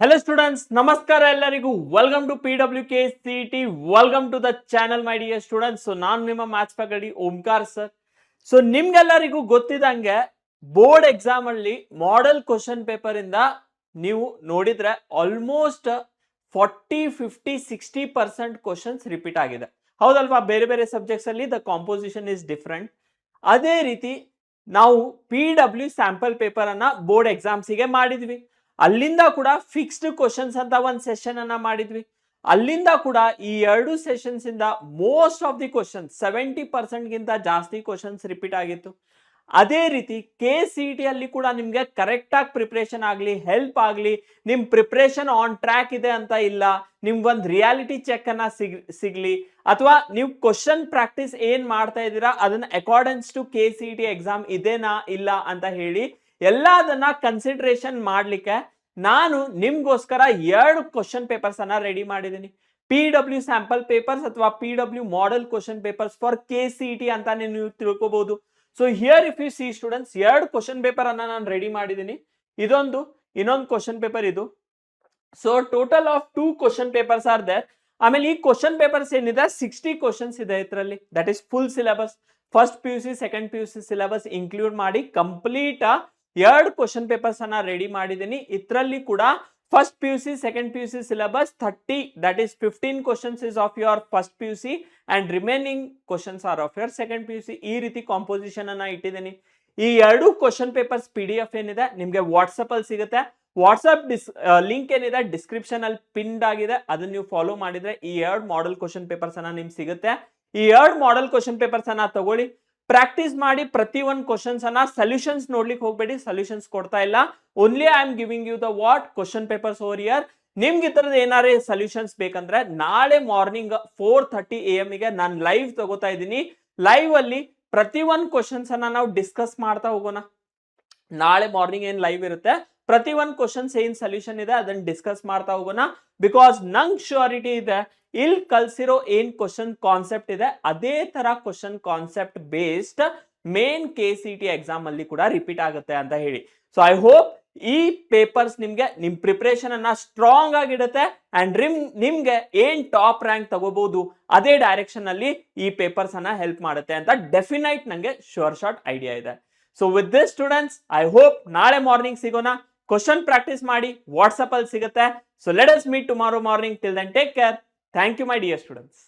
Hello students, ನಮಸ್ಕಾರ ಎಲ್ಲರಿಗೂ. Welcome to PWK CET. Welcome to the channel my dear students. So ನಾನು ನಿಮ್ಮ maths faculty Omkar sir. So ನಿಮ್ಗೆಲ್ಲರಿಗೂ ಗೊತ್ತಿದಂಗೆ ಬೋರ್ಡ್ ಎಕ್ಸಾಮ್ ಅಲ್ಲಿ ಮಾಡೆಲ್ ಕ್ವಶನ್ ಪೇಪರ್ ಇಂದ ನೀವು ನೋಡಿದ್ರೆ ಆಲ್ಮೋಸ್ಟ್ 40-50-60% ಕ್ವಶನ್ಸ್ ರಿಪೀಟ್ ಆಗಿದೆ. ಹೌದಲ್ವಾ? ಬೇರೆ ಬೇರೆ ಸಬ್ಜೆಕ್ಟ್ಸ್ ಅಲ್ಲಿ ದ ಕಾಂಪೋಸಿಷನ್ ಇಸ್ ಡಿಫರೆಂಟ್. ಅದೇ ರೀತಿ ನಾವು PW ಸ್ಯಾಂಪಲ್ ಪೇಪರ್ ಅನ್ನ ಬೋರ್ಡ್ ಎಕ್ಸಾಮ್ಸಿಗೆ ಮಾಡಿದ್ವಿ. ಅಲ್ಲಿಂದ ಕೂಡ ಫಿಕ್ಸ್ಡ್ ಕ್ವಶನ್ಸ್ ಅಂತ ಒಂದು ಸೆಷನ್ ಅನ್ನ ಮಾಡಿದ್ವಿ. ಅಲ್ಲಿಂದ ಕೂಡ ಈ ಎರಡು ಸೆಷನ್ಸ್ ಇಂದ ಮೋಸ್ಟ್ ಆಫ್ ದಿ ಕ್ವಶನ್ಸ್ 70% ಗಿಂತ ಜಾಸ್ತಿ ಕ್ವಶನ್ಸ್ ರಿಪೀಟ್ ಆಗಿತ್ತು. ಅದೇ ರೀತಿ KCET ಅಲ್ಲಿ ಕೂಡ ನಿಮ್ಗೆ ಕರೆಕ್ಟ್ ಆಗಿ ಪ್ರಿಪರೇಷನ್ ಆಗಲಿ, ಹೆಲ್ಪ್ ಆಗಲಿ, ನಿಮ್ ಪ್ರಿಪರೇಷನ್ ಆನ್ ಟ್ರ್ಯಾಕ್ ಇದೆ ಅಂತ ಇಲ್ಲ, ನಿಮ್ಗೊಂದು ರಿಯಾಲಿಟಿ ಚೆಕ್ ಅನ್ನ ಸಿಗ್ಲಿ, ಅಥವಾ ನೀವು ಕ್ವಶನ್ ಪ್ರಾಕ್ಟೀಸ್ ಏನ್ ಮಾಡ್ತಾ ಇದ್ದೀರಾ ಅದನ್ನ ಅಕಾರ್ಡೆನ್ಸ್ ಟು KCET ಎಕ್ಸಾಮ್ ಇದೇನಾ ಇಲ್ಲ ಅಂತ ಹೇಳಿ ಎಲ್ಲದನ್ನ ಕನ್ಸಿಡರೇಷನ್ ಮಾಡ್ಲಿಕ್ಕೆ ನಾನು ನಿಮ್ಗೋಸ್ಕರ 2 ಕ್ವಶನ್ ಪೇಪರ್ಸ್ ಅನ್ನ ರೆಡಿ ಮಾಡಿದ್ದೀನಿ. PW ಸ್ಯಾಂಪಲ್ ಪೇಪರ್ಸ್ ಅಥವಾ PW model question papers for KCET ಅಂತ ನೀವು ತಿಳ್ಕೋಬಹುದು. So here if you see students, 2 question paper ಅನ್ನ ನಾನು ರೆಡಿ ಮಾಡಿದ್ದೀನಿ. ಇನ್ನೊಂದು ಕ್ವಶನ್ ಪೇಪರ್ ಇದು. So total of 2 question papers are there. ಆಮೇಲೆ ಈ ಕ್ವಶನ್ ಪೇಪರ್ಸ್ ಏನಿದೆ 60 ಕ್ವಶನ್ಸ್ ಇದೆ ಇದರಲ್ಲಿ. That is full syllabus. First PUC second PUC syllabus include ಮಾಡಿ ಕಂಪ್ಲೀಟ್ 2 ಕ್ವಶನ್ ಪೇಪರ್ಸ್ ಅನ್ನ ರೆಡಿ ಮಾಡಿದ್ದೀನಿ. ಇದರಲ್ಲಿ ಕೂಡ first PUC second PUC syllabus 30, that is 15 questions is of your first PUC and remaining questions are of your second PUC. ಈ ರೀತಿ composition ಅನ್ನ ಇಟ್ಟಿದ್ದೀನಿ. ಈ 2 ಕ್ವಶನ್ ಪೇಪರ್ಸ್ PDF ಏನಿದೆ ನಿಮ್ಗೆ ವಾಟ್ಸ್ಆಪ್ ಅಲ್ಲಿ ಸಿಗುತ್ತೆ. ವಾಟ್ಸ್ಆಪ್ ಲಿಂಕ್ ಏನಿದೆ ಡಿಸ್ಕ್ರಿಪ್ಷನ್ ಅಲ್ಲಿ ಪಿನ್ಡ್ ಆಗಿದೆ, ಅದನ್ನ ನೀವು ಫಾಲೋ ಮಾಡಿದ್ರೆ ಈ 2 ಮಾಡೆಲ್ ಕ್ವಶನ್ ಪೇಪರ್ಸ್ ಅನ್ನ ನಿಮ್ಗೆ ಸಿಗುತ್ತೆ. ಈ 2 ಮಾಡೆಲ್ ಕ್ವಶನ್ ಪೇಪರ್ಸ್ ಅನ್ನ ತಗೊಳ್ಳಿ, ಪ್ರಾಕ್ಟೀಸ್ ಮಾಡಿ. ಪ್ರತಿ ಒಂದು ಕ್ವಶನ್ಸ್ ಅನ್ನ ಸೊಲ್ಯೂಷನ್ಸ್ ನೋಡ್ಲಿಕ್ಕೆ ಹೋಗ್ಬೇಡಿ, ಸೊಲ್ಯೂಷನ್ಸ್ ಕೊಡ್ತಾ ಇಲ್ಲ. Only I am giving you the what question papers over here. ನಿಮ್ಗೆ ಈ ತರದ ಏನಾರೇ ಸೊಲ್ಯೂಷನ್ಸ್ ಬೇಕಂದ್ರೆ ನಾಳೆ ಮಾರ್ನಿಂಗ್ 4:30 AM ಗೆ ನಾನು ಲೈವ್ ತಗೋತಾ ಇದ್ದೀನಿ. ಲೈವ್ ಅಲ್ಲಿ ಪ್ರತಿ ಒಂದು ಕ್ವಶನ್ಸ್ ಅನ್ನ ನಾವು ಡಿಸ್ಕಸ್ ಮಾಡ್ತಾ ಹೋಗೋಣ. ನಾಳೆ ಮಾರ್ನಿಂಗ್ ಏನ್ ಲೈವ್ ಇರುತ್ತೆ, ಪ್ರತಿ ಒಂದು ಕ್ವಶನ್ಸ್ ಏನ್ ಸೊಲ್ಯೂಷನ್ ಇದೆ ಅದನ್ನ ಡಿಸ್ಕಸ್ ಮಾಡ್ತಾ ಹೋಗೋಣ. ಬಿಕಾಸ್ ನಂಗೆ ಶ್ಯೂರಿಟಿ ಇದೆ ಇಲ್ಲಿ ಕಲ್ಸಿರೋ ಏನ್ ಕ್ವಶನ್ ಕಾನ್ಸೆಪ್ಟ್ ಇದೆ ಅದೇ ತರ question concept based main KCET exam ಅಲ್ಲಿ ಕೂಡ ರಿಪೀಟ್ ಆಗುತ್ತೆ ಅಂತ ಹೇಳಿ. ಸೊ ಐ ಹೋಪ್ ಈ ಪೇಪರ್ಸ್ ನಿಮ್ಗೆ ನಿಮ್ ಪ್ರಿಪರೇಷನ್ ಅನ್ನ ಸ್ಟ್ರಾಂಗ್ ಆಗಿಡುತ್ತೆ ಅಂಡ್ ನಿಮ್ಗೆ ಏನ್ ಟಾಪ್ ರ್ಯಾಂಕ್ ತಗೋಬಹುದು ಅದೇ ಡೈರೆಕ್ಷನ್ ಅಲ್ಲಿ ಈ ಪೇಪರ್ಸ್ ಅನ್ನ ಹೆಲ್ಪ್ ಮಾಡುತ್ತೆ ಅಂತ ಡೆಫಿನೈಟ್ ನಂಗೆ ಶೋರ್ ಶಾರ್ಟ್ ಐಡಿಯಾ ಇದೆ. So with this students, I hope ನಾಳೆ ಮಾರ್ನಿಂಗ್ ಸಿಗೋಣ. ಕ್ವಶನ್ ಪ್ರಾಕ್ಟೀಸ್ ಮಾಡಿ, ವಾಟ್ಸ್ಆಪ್ ಅಲ್ಲಿ ಸಿಗುತ್ತೆ. So let us meet tomorrow morning. Till then take care. Thank you, my dear students.